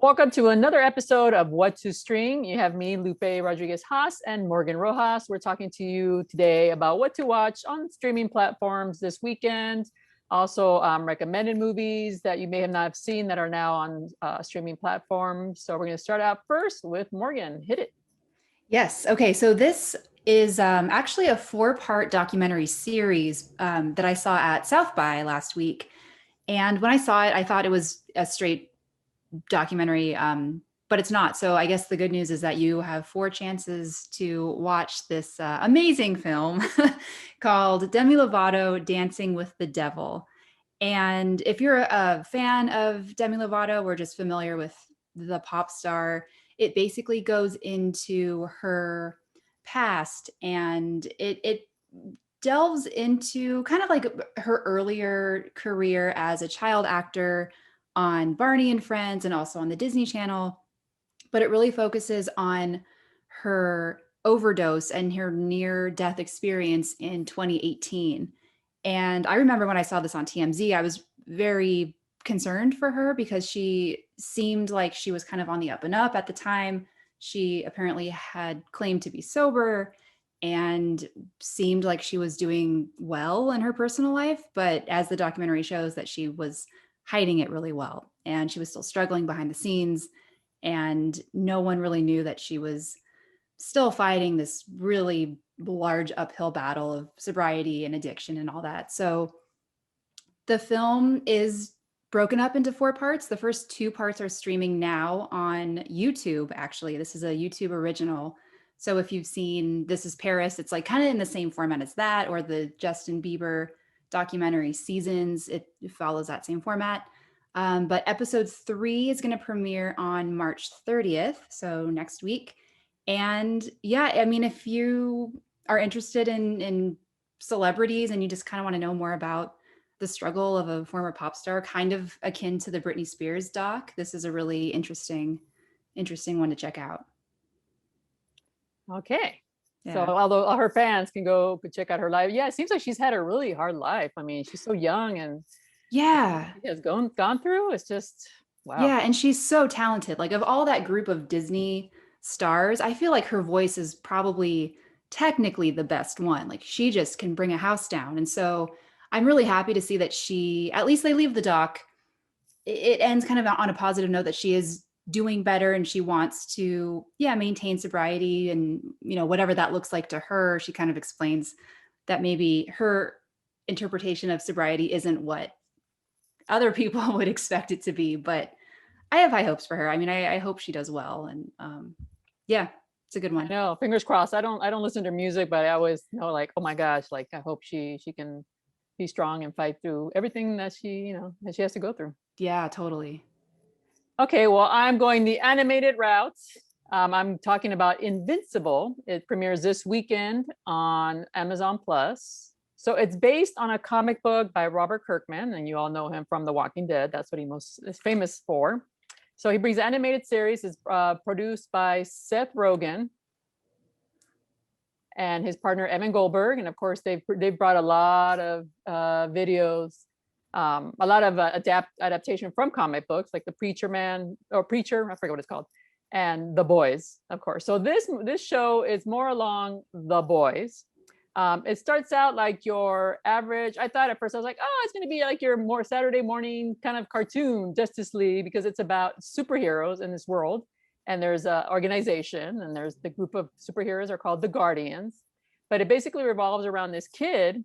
Welcome to another episode of What to Stream. You have me, Lupe Rodriguez Haas, and Morgan Rojas. We're talking to you today about what to watch on streaming platforms this weekend. Also, recommended movies that you may have not seen that are now on streaming platforms. So, we're going to start out first with Morgan. Hit it. Yes. Okay. So this is actually a four-part documentary series that I saw at South by last week. And when I saw it, I thought it was a straight documentary, but it's not. So I guess the good news is that you have four chances to watch this amazing film called Demi Lovato Dancing with the Devil. And if you're a fan of Demi Lovato or just familiar with the pop star, it basically goes into her past and it delves into kind of like her earlier career as a child actor on Barney and Friends and also on the Disney Channel. But it really focuses on her overdose and her near death experience in 2018. And I remember when I saw this on TMZ, I was very concerned for her because she seemed like she was kind of on the up and up at the time. She apparently had claimed to be sober and seemed like she was doing well in her personal life. But as the documentary shows, that she was hiding it really well. And she was still struggling behind the scenes. And no one really knew that she was still fighting this really large uphill battle of sobriety and addiction and all that. So the film is broken up into four parts. The first two parts are streaming now on YouTube, actually. This is a YouTube original. So if you've seen This Is Paris, it's like kind of in the same format as that, or the Justin Bieber documentary Seasons. It follows that same format. But episode 3 is going to premiere on March 30th, so next week. And yeah, I mean, if you are interested in celebrities and you just kind of want to know more about the struggle of a former pop star, kind of akin to the Britney Spears doc, this is a really interesting one to check out. Okay. So, Yeah. although all her fans can go check out her life, yeah, it seems like she's had a really hard life. I mean, she's so young and Yeah. she has gone through. It's just wow. Yeah. And she's so talented. Like, of all that group of Disney stars, I feel like her voice is probably technically the best one. Like, she just can bring a house down. And so I'm really happy to see that she, at least they leave the doc, it ends kind of on a positive note that she is doing better and she wants to, yeah, maintain sobriety and, you know, whatever that looks like to her. She kind of explains that maybe her interpretation of sobriety isn't what other people would expect it to be, but I have high hopes for her. I mean, I hope she does well. And yeah, it's a good I one. know. Fingers crossed. I don't listen to music, but I always know like, oh my gosh, like I hope she can be strong and fight through everything that that she has to go through. Yeah, totally. Okay, well, I'm going the animated route. I'm talking about Invincible. It premieres this weekend on Amazon Plus. So it's based on a comic book by Robert Kirkman, and you all know him from The Walking Dead. That's what he most is famous for. So he brings the animated series. It's produced by Seth Rogen and his partner Evan Goldberg, and of course they've brought a lot of videos, a lot of adaptation from comic books, like the Preacher Man or Preacher, I forget what it's called, and The Boys, of course. So this show is more along The Boys. It starts out like your average. I thought at first I was like, oh, it's going to be like your more Saturday morning kind of cartoon Justice League because it's about superheroes in this world. And there's an organization, and there's the group of superheroes are called the Guardians. But it basically revolves around this kid,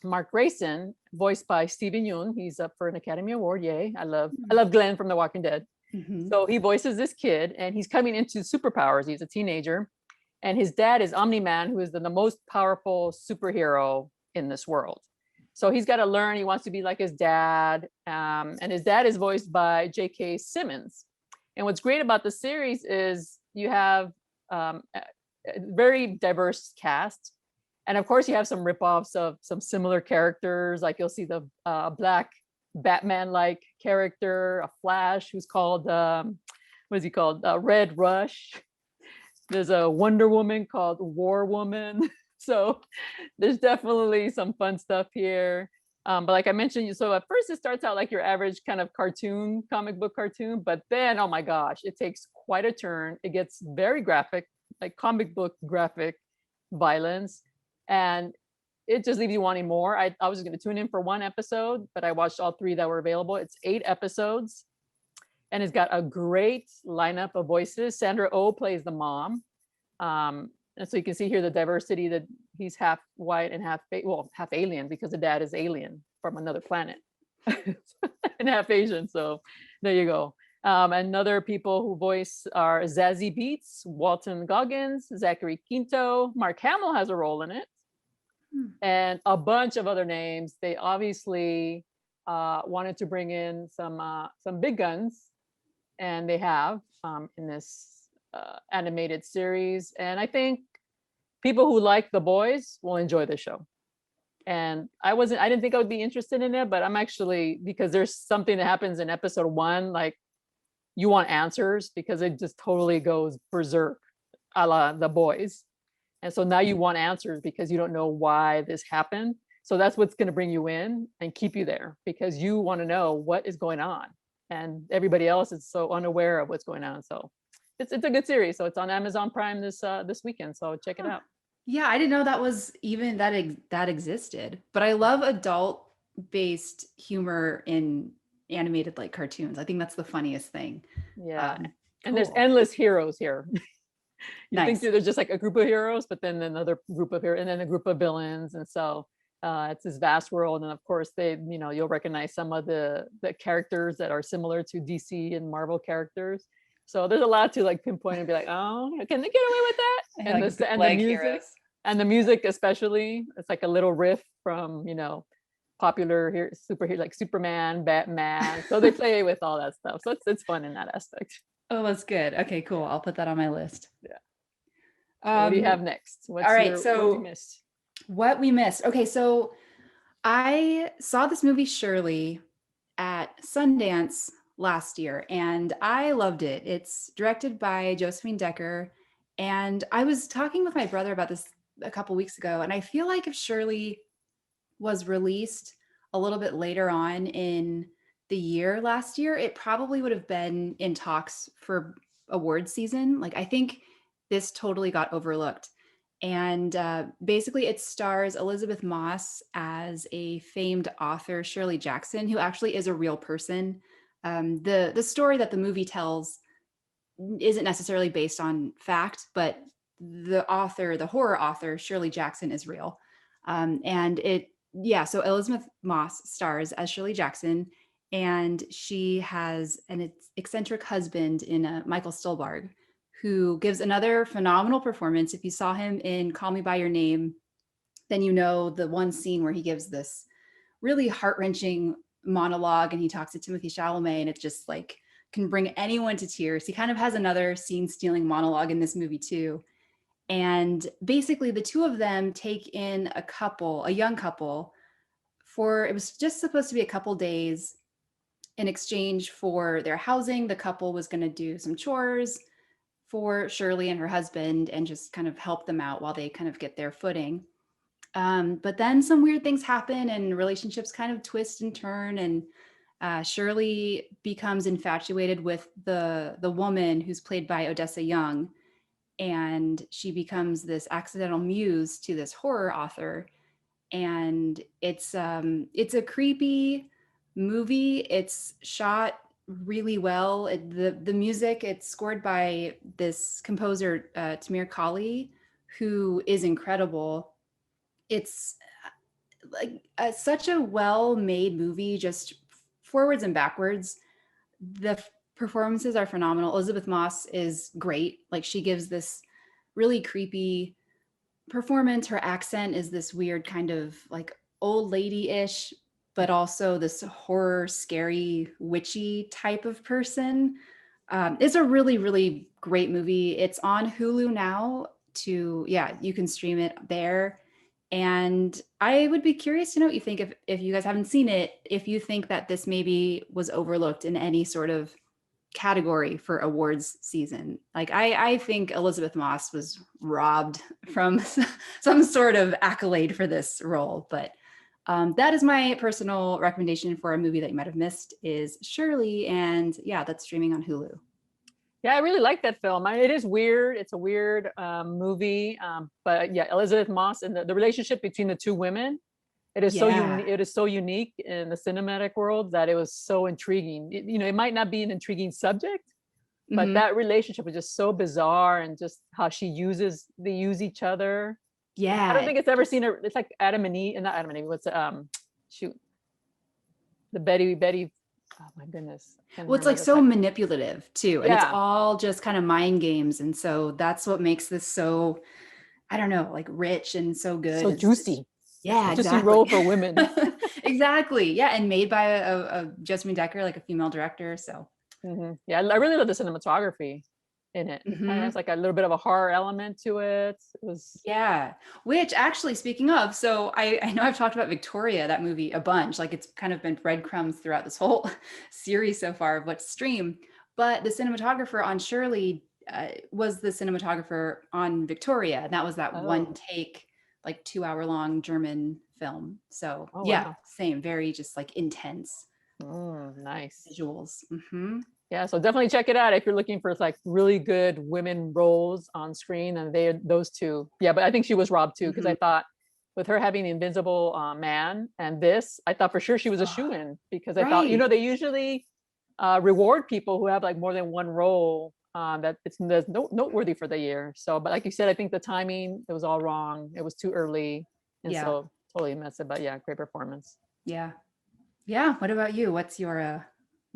Mark Grayson, voiced by Steven Yeun. He's up for an Academy Award. Yay! I love Glenn from The Walking Dead. Mm-hmm. So he voices this kid, and he's coming into superpowers. He's a teenager, and his dad is Omni-Man, who is the most powerful superhero in this world. So he's got to learn. He wants to be like his dad, and his dad is voiced by J.K. Simmons. And what's great about the series is you have a very diverse cast. And of course, you have some ripoffs of some similar characters. Like you'll see the black Batman-like character, a Flash, who's called, what is he called? Red Rush. There's a Wonder Woman called War Woman. So there's definitely some fun stuff here. But like I mentioned, so at first it starts out like your average kind of cartoon, comic book cartoon, but then, oh my gosh, it takes quite a turn. It gets very graphic, like comic book graphic violence. And it just leaves you wanting more. I was going to tune in for one episode, but I watched all three that were available. It's 8 episodes, and it's got a great lineup of voices. Sandra Oh plays the mom. And so you can see here the diversity that he's half white and half alien, because the dad is alien from another planet and half Asian. So there you go. And other people who voice are Zazie Beetz, Walton Goggins, Zachary Quinto. Mark Hamill has a role in it, and a bunch of other names. They obviously wanted to bring in some big guns, and they have in this animated series. And I think people who like The Boys will enjoy the show. And I didn't think I would be interested in it, but I'm actually, because there's something that happens in episode 1, like you want answers, because it just totally goes berserk a la The Boys. And so now you want answers because you don't know why this happened. So that's what's going to bring you in and keep you there, because you want to know what is going on. And everybody else is so unaware of what's going on. So it's a good series. So it's on Amazon Prime this weekend. So check it out. Yeah, I didn't know that was even that existed. But I love adult-based humor in animated like cartoons. I think that's the funniest thing. Yeah. Cool. And there's endless heroes here. You Nice. think there's just like a group of heroes, but then another group of heroes, and then a group of villains. And so it's this vast world. And of course, you'll recognize some of the characters that are similar to DC and Marvel characters. So there's a lot to like pinpoint and be like, oh, can they get away with that? And Like the flag music, heroes. and the music especially, it's like a little riff from popular superhero like Superman, Batman. So they play with all that stuff. So it's fun in that aspect. Oh, that's good. Okay, cool. I'll put that on my list. Yeah. What do you have next? All right. So what we missed? What we missed. Okay, so I saw this movie Shirley at Sundance last year and I loved it. It's directed by Josephine Decker. And I was talking with my brother about this a couple weeks ago. And I feel like if Shirley was released a little bit later on in the year last year, it probably would have been in talks for award season. Like, I think this totally got overlooked. And basically, it stars Elizabeth Moss as a famed author, Shirley Jackson, who actually is a real person. The story that the movie tells isn't necessarily based on fact, but the horror author, Shirley Jackson, is real. So Elizabeth Moss stars as Shirley Jackson, and she has an eccentric husband in Michael Stuhlbarg, who gives another phenomenal performance. If you saw him in Call Me by Your Name, then you know the one scene where he gives this really heart-wrenching monologue and he talks to Timothée Chalamet, and it's just like can bring anyone to tears. He kind of has another scene-stealing monologue in this movie too. And basically the two of them take in a young couple, it was just supposed to be a couple days. In exchange for their housing, the couple was going to do some chores for Shirley and her husband and just kind of help them out while they kind of get their footing. But then some weird things happen and relationships kind of twist and turn, and Shirley becomes infatuated with the woman who's played by Odessa Young, and she becomes this accidental muse to this horror author. And it's a creepy movie. It's shot really well. The music, it's scored by this composer, Tamir Kali, who is incredible. It's like such a well-made movie, just forwards and backwards. The performances are phenomenal. Elizabeth Moss is great. Like, she gives this really creepy performance. Her accent is this weird kind of like old lady-ish, but also this horror, scary, witchy type of person. It's a really, really great movie. It's on Hulu now you can stream it there. And I would be curious to know what you think, if you guys haven't seen it, if you think that this maybe was overlooked in any sort of category for awards season. Like, I think Elizabeth Moss was robbed from some sort of accolade for this role, but That is my personal recommendation for a movie that you might have missed is Shirley. And yeah, that's streaming on Hulu. Yeah, I really like that film. It is weird. It's a weird movie, but yeah, Elizabeth Moss and the relationship between the two women. It is so Yeah. unique. It is so unique in the cinematic world that it was so intriguing. It might not be an intriguing subject, but Hmm. that relationship was just so bizarre, and just how they use each other. I don't Yeah. think it's ever Just, seen a. It's like Adam and Eve, not Adam and Eve. What's shoot, the Betty. Oh my goodness, I can't well, it's remember like the so title. manipulative too. And it's Yeah, all just kind of mind games. And so that's what makes this so, I don't know, like rich and so good so is juicy. It's a yeah, juicy exactly. role for women. Exactly. Yeah. And made by a Jessamine Decker, like a female director. So, Yeah, I really love the cinematography in it. It kind of has mhm. like a little bit of a horror element to it. It was. Yeah. Which actually, speaking of, so I know I've talked about Victoria, that movie, a bunch. Like it's kind of been breadcrumbs throughout this whole series so far of what to stream. But the cinematographer on Shirley was the cinematographer on Victoria. And that was that one Oh, take, like 2 hour long German film. So oh yeah, wow. same, very just like intense Nice. visuals. Hmm. Yeah, so definitely check it out if you're looking for like really good women roles on screen, and those two. Yeah, but I think she was robbed too, because Hmm. I thought with her having the Invincible Man and this, I thought for sure she was a shoe-in, because I thought Right. they usually reward people who have like more than one role, that that's noteworthy for the year. So, but like you said, I think the timing, it was all wrong. It was too early, and Yeah. so totally messed it. But yeah, great performance. Yeah. Yeah. What about you? What's your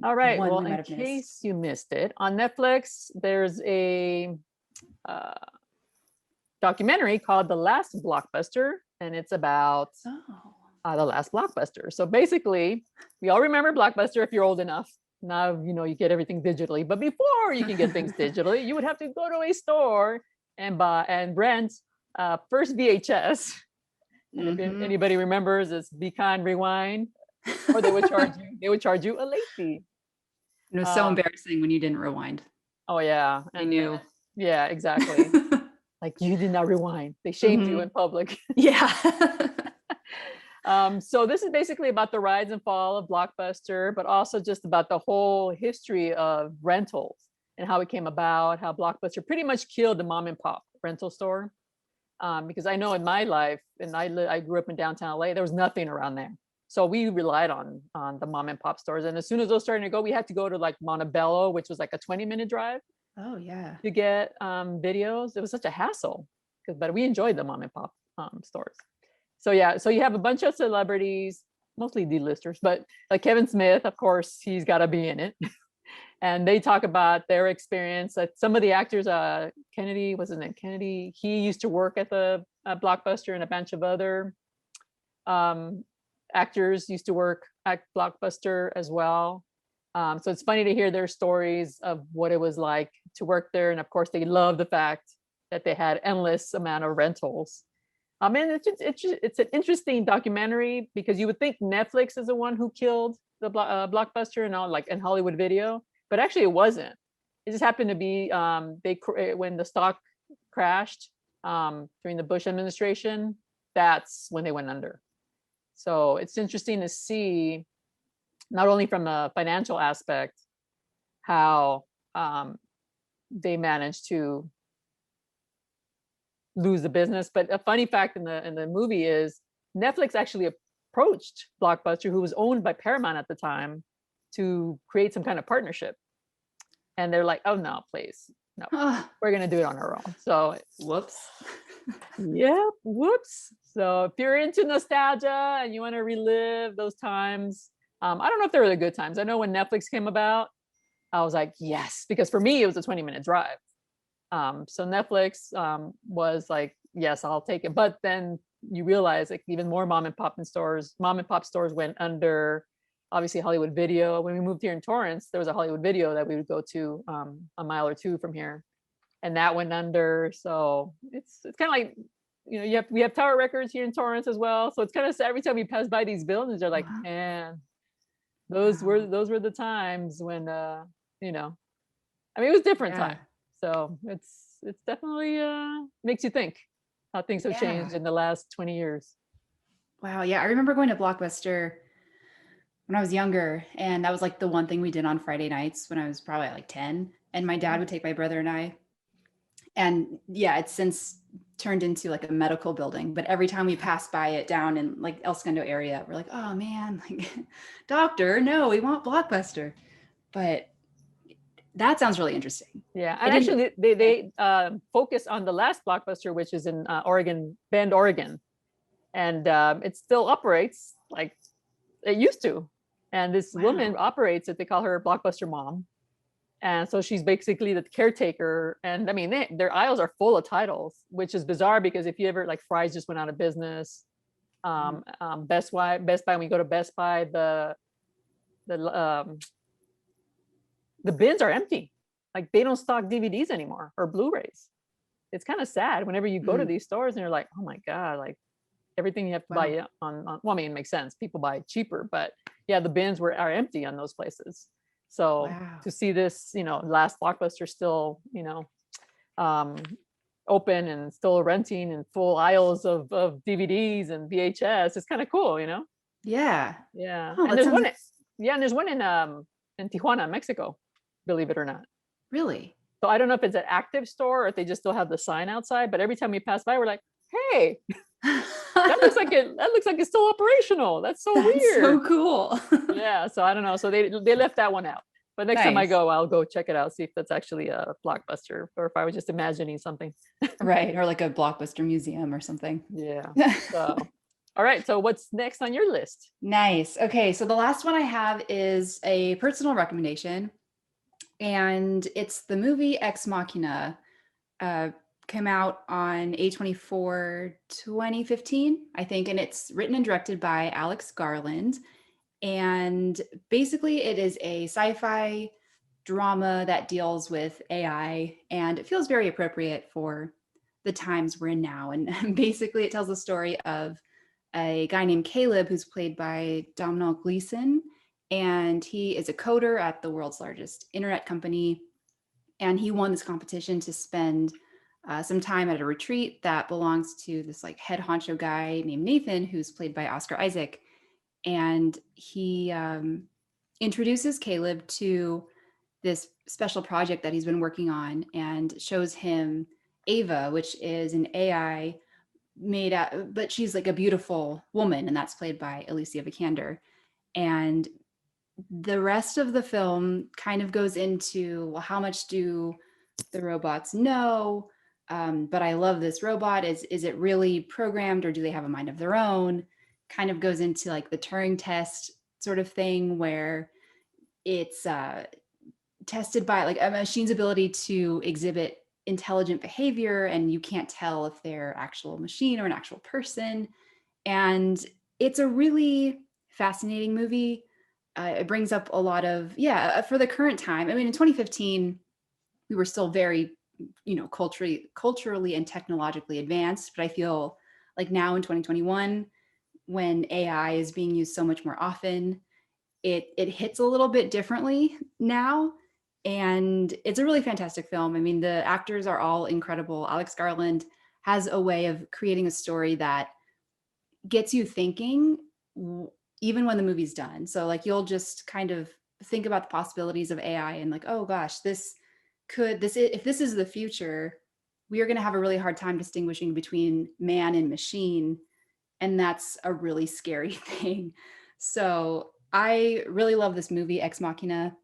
All right. one Well, we might in have missed? case you missed it, on Netflix, there's a uh, documentary called The Last Blockbuster, and it's about Oh. the last Blockbuster. So basically, we all remember Blockbuster if you're old enough. Now, you get everything digitally. But before you can get things digitally, you would have to go to a store and buy and rent first VHS. And if Hmm. anybody remembers, it's Be Kind Rewind, or they would charge you a late fee. It was so Uh, embarrassing when you didn't rewind. oh yeah, I and knew. yeah, exactly. Like, you did not rewind. They shamed you Hmm. in public. Yeah. So this is basically about the rise and fall of Blockbuster, but also just about the whole history of rentals and how it came about, how Blockbuster pretty much killed the mom and pop rental store. Because I know in my life, and I grew up in downtown LA, there was nothing around there. So we relied on the mom and pop stores. And as soon as those started to go, we had to go to like Montebello, which was like a 20-minute drive Oh yeah. to get videos. It was such a hassle, but we enjoyed the mom and pop stores. So yeah, so you have a bunch of celebrities, mostly D-listers, but like Kevin Smith, of course, he's got to be in it. And they talk about their experience. Like some of the actors, Kennedy, was his name Kennedy? He used to work at the Blockbuster, and a bunch of other um, actors used to work at Blockbuster as well. So it's funny to hear their stories of what it was like to work there. And of course, they love the fact that they had endless amount of rentals. And it's an interesting documentary, because you would think Netflix is the one who killed the Blockbuster and all, like in Hollywood Video, but actually it wasn't. It just happened to be when the stock crashed during the Bush administration. That's when they went under. So it's interesting to see, not only from a financial aspect, how they managed to lose the business. But a funny fact in the movie is Netflix actually approached Blockbuster, who was owned by Paramount at the time, to create some kind of partnership. And they're like, "Oh no, please, no, Oh, we're gonna do it on our own." So whoops. yeah, whoops. So if you're into nostalgia and you want to relive those times, I don't know if they were the good times. I know when Netflix came about, I was like, yes, because for me it was a 20-minute drive. So Netflix was like, yes, I'll take it. But then you realize like even more mom and pop stores went under. Obviously, Hollywood Video. When we moved here in Torrance, there was a Hollywood Video that we would go to a mile or two from here, and that went under. So it's kind of like, we have Tower Records here in Torrance as well. So it's kind of sad every time you pass by these buildings, they're like, Wow. man, those were Wow. those were the times when you know I mean, it was different time. Yeah. So it's definitely makes you think how things have changed Yeah. in the last 20 years. Wow. Yeah. I remember going to Blockbuster when I was younger, and that was like the one thing we did on Friday nights when I was probably like 10. And my dad would take my brother and I. And yeah, it's since turned into like a medical building. But every time we pass by it down in like El Segundo area, we're like, oh man, like, doctor, no, we want Blockbuster. But that sounds really interesting. Yeah, I and didn't. actually they focus on the last blockbuster, which is in Oregon, Bend, Oregon, and it still operates like it used to. And this woman Wow. operates it. They call her Blockbuster Mom, and so she's basically the caretaker. And I mean, their aisles are full of titles, which is bizarre because if you ever like Fry's just went out of business. Best Buy. When you go to Best Buy, the the bins are empty. Like they don't stock DVDs anymore or Blu-rays. It's kind of sad whenever you go to Mm, these stores and you're like, oh my God, like everything you have to wow. buy on well, I mean, it makes sense. People buy cheaper, but yeah, the bins are empty on those places. So Wow. to see this, last blockbuster still, um, open and still renting and full aisles of DVDs and VHS, it's kind of cool. Yeah. Yeah. Oh, And that there's sounds one, yeah, and there's one in Tijuana, Mexico, believe it or not. really. So I don't know if it's an active store or if they just still have the sign outside, but every time we pass by, we're like, hey, that looks like it's still operational. That's so That's so weird. cool. Yeah. So I don't know. So they left that one out. But next time I Nice. go, I'll go check it out, see if that's actually a blockbuster or if I was just imagining something. Right. Or like a Blockbuster museum or something. Yeah. So all right. So what's next on your list? Nice. Okay. So the last one I have is a personal recommendation, and it's the movie Ex Machina. Uh, Came out on A24 2015, I think, and it's written and directed by Alex Garland. And basically, it is a sci fi drama that deals with AI, and it feels very appropriate for the times we're in now. And basically, it tells the story of a guy named Caleb, who's played by Domhnall Gleeson. And he is a coder at the world's largest internet company. And he won this competition to spend some time at a retreat that belongs to this like head honcho guy named Nathan, who's played by Oscar Isaac. And he introduces Caleb to this special project that he's been working on and shows him Ava, which is an AI made out, but she's like a beautiful woman, and that's played by Alicia Vikander. And the rest of the film kind of goes into, well, how much do the robots know? But I love this robot. Is it really programmed, or do they have a mind of their own? Kind of goes into like the Turing test sort of thing, where it's tested by like a machine's ability to exhibit intelligent behavior, and you can't tell if they're actual machine or an actual person. And it's a really fascinating movie. It brings up a lot of, yeah, for the current time. I mean, in 2015, we were still very, culturally and technologically advanced. But I feel like now in 2021, when AI is being used so much more often, it hits a little bit differently now. And it's a really fantastic film. I mean, the actors are all incredible. Alex Garland has a way of creating a story that gets you thinking even when the movie's done. So like you'll just kind of think about the possibilities of AI and like, oh gosh, if this is the future, we are going to have a really hard time distinguishing between man and machine, and that's a really scary thing. So I really love this movie, Ex Machina.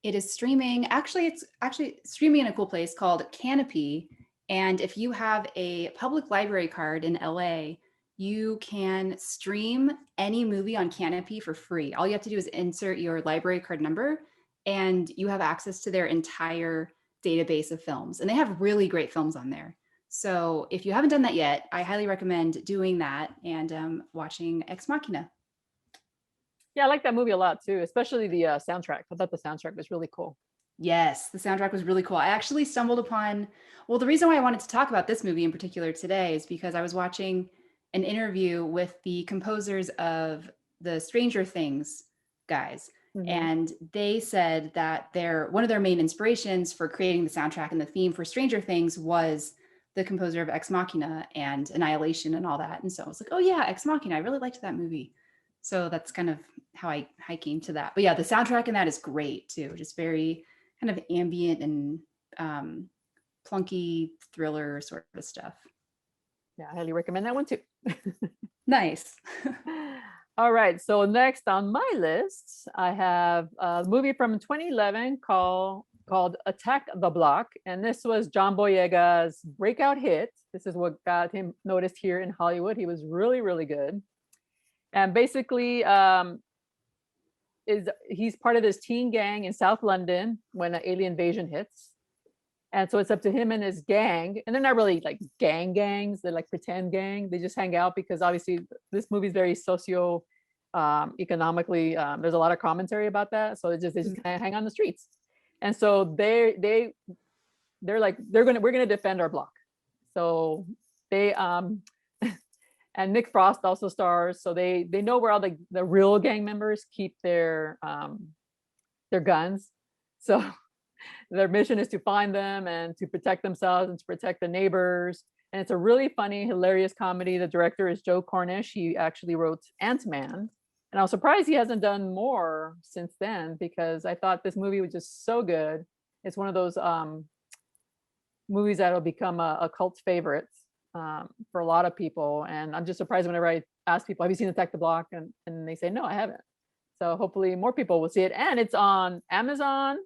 It is streaming. Actually, it's actually streaming in a cool place called Canopy. And if you have a public library card in LA, you can stream any movie on Canopy for free. All you have to do is insert your library card number, and you have access to their entire database of films. And they have really great films on there. So if you haven't done that yet, I highly recommend doing that and watching Ex Machina. Yeah, I like that movie a lot too, especially the soundtrack. I thought the soundtrack was really cool. Yes, the soundtrack was really cool. I actually stumbled upon, well, the reason why I wanted to talk about this movie in particular today is because I was watching an interview with the composers of the Stranger Things guys. Hmm. And they said that one of their main inspirations for creating the soundtrack and the theme for Stranger Things was the composer of Ex Machina and Annihilation and all that. And so I was like, oh yeah, Ex Machina. I really liked that movie. So that's kind of how I came to that. But yeah, the soundtrack in that is great too. Just very kind of ambient and plunky thriller sort of stuff. Yeah, I highly recommend that one too. Nice. All right. So next on my list, I have a movie from 2011 called Attack the Block. And this was John Boyega's breakout hit. This is what got him noticed here in Hollywood. He was really, really good. And basically, he's part of this teen gang in South London when an alien invasion hits. And so it's up to him and his gang. And they're not really like gangs. They're like pretend gang. They just hang out because obviously this movie is very socio economically. There's a lot of commentary about that. So they just kind of hang on the streets. And so we're gonna defend our block. So they and Nick Frost also stars. So they know where all the real gang members keep their guns. So their mission is to find them and to protect themselves and to protect the neighbors. And it's a really funny, hilarious comedy. The director is Joe Cornish. He actually wrote Ant-Man. And I was surprised he hasn't done more since then because I thought this movie was just so good. It's one of those movies that'll become a cult favorite for a lot of people. And I'm just surprised whenever I ask people, have you seen Attack the Block? And they say, no, I haven't. So hopefully more people will see it. And it's on Amazon.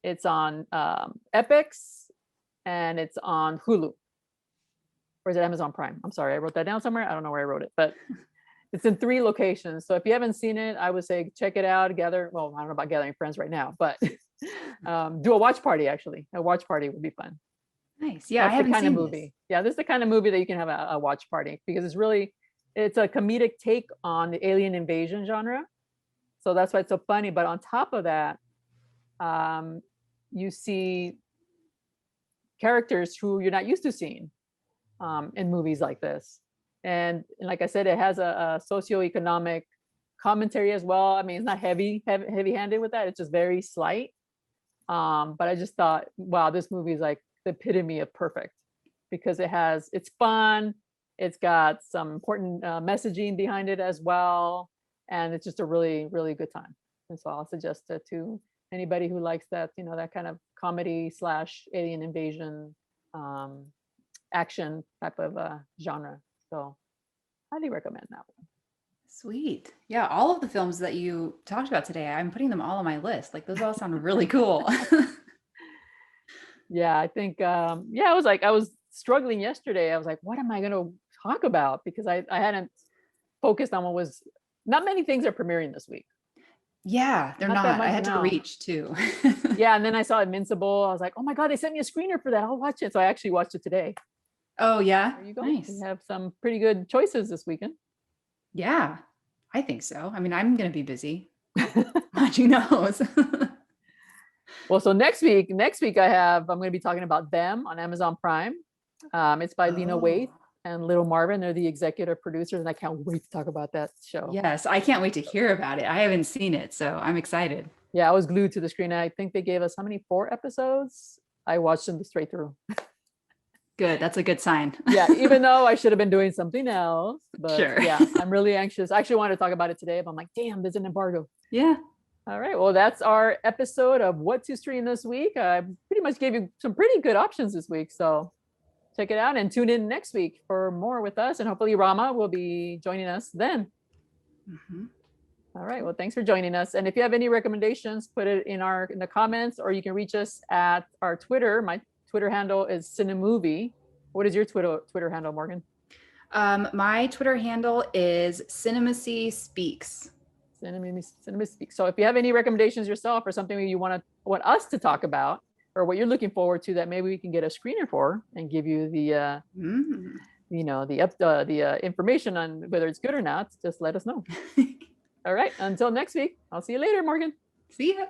It's on Epix, and it's on Hulu. Or is it Amazon Prime? I'm sorry, I wrote that down somewhere. I don't know where I wrote it, but it's in 3 locations. So if you haven't seen it, I would say check it out. Well, I don't know about gathering friends right now, but do a watch party. Actually, a watch party would be fun. Nice. Yeah, That's I haven't the kind seen of movie. This. Yeah, this is the kind of movie that you can have a watch party because it's a comedic take on the alien invasion genre. So that's why it's so funny. But on top of that, you see characters who you're not used to seeing in movies like this. And like I said, it has a socioeconomic commentary as well. I mean, it's not heavy-handed with that. It's just very slight. But I just thought, wow, this movie is like the epitome of perfect because it's fun. It's got some important messaging behind it as well. And it's just a really, really good time. And so I'll suggest it to anybody who likes that, that kind of comedy / alien invasion action type of genre. So highly recommend that one. Sweet. Yeah, all of the films that you talked about today, I'm putting them all on my list. Like those all sound really cool. Yeah, I think I was struggling yesterday. I was like, what am I going to talk about? Because I hadn't focused on not many things are premiering this week. Yeah, they're not. I had to reach too. Yeah, and then I saw Invincible. I was like, oh my God, they sent me a screener for that. I'll watch it. So I actually watched it today. Oh yeah, there you go. Nice. We have some pretty good choices this weekend. Yeah, I think so. I mean, I'm going to be busy watching those. Well, so next week I'm going to be talking about Them on Amazon Prime. It's by Lena Waithe and Little Marvin. They're the executive producers, and I can't wait to talk about that show. Yes, I can't wait to hear about it. I haven't seen it, so I'm excited. Yeah, I was glued to the screen. I think they gave us 4 episodes? I watched them straight through. Good. That's a good sign. Yeah, even though I should have been doing something else. But sure. Yeah, I'm really anxious. I actually wanted to talk about it today, but I'm like, damn, there's an embargo. Yeah. All right. Well, that's our episode of What to Stream this week. I pretty much gave you some pretty good options this week. So check it out and tune in next week for more with us. And hopefully Rama will be joining us then. Mm-hmm. All right. Well, thanks for joining us. And if you have any recommendations, put it in the comments, or you can reach us at our Twitter. My Twitter handle is Cinemovie. What is your Twitter handle, Morgan? My Twitter handle is Cinemacy Speaks. Cinema Speaks. So if you have any recommendations yourself or something you want us to talk about, or what you're looking forward to that maybe we can get a screener for and give you the the information on whether it's good or not, just let us know. All right. Until next week. I'll see you later, Morgan. See ya.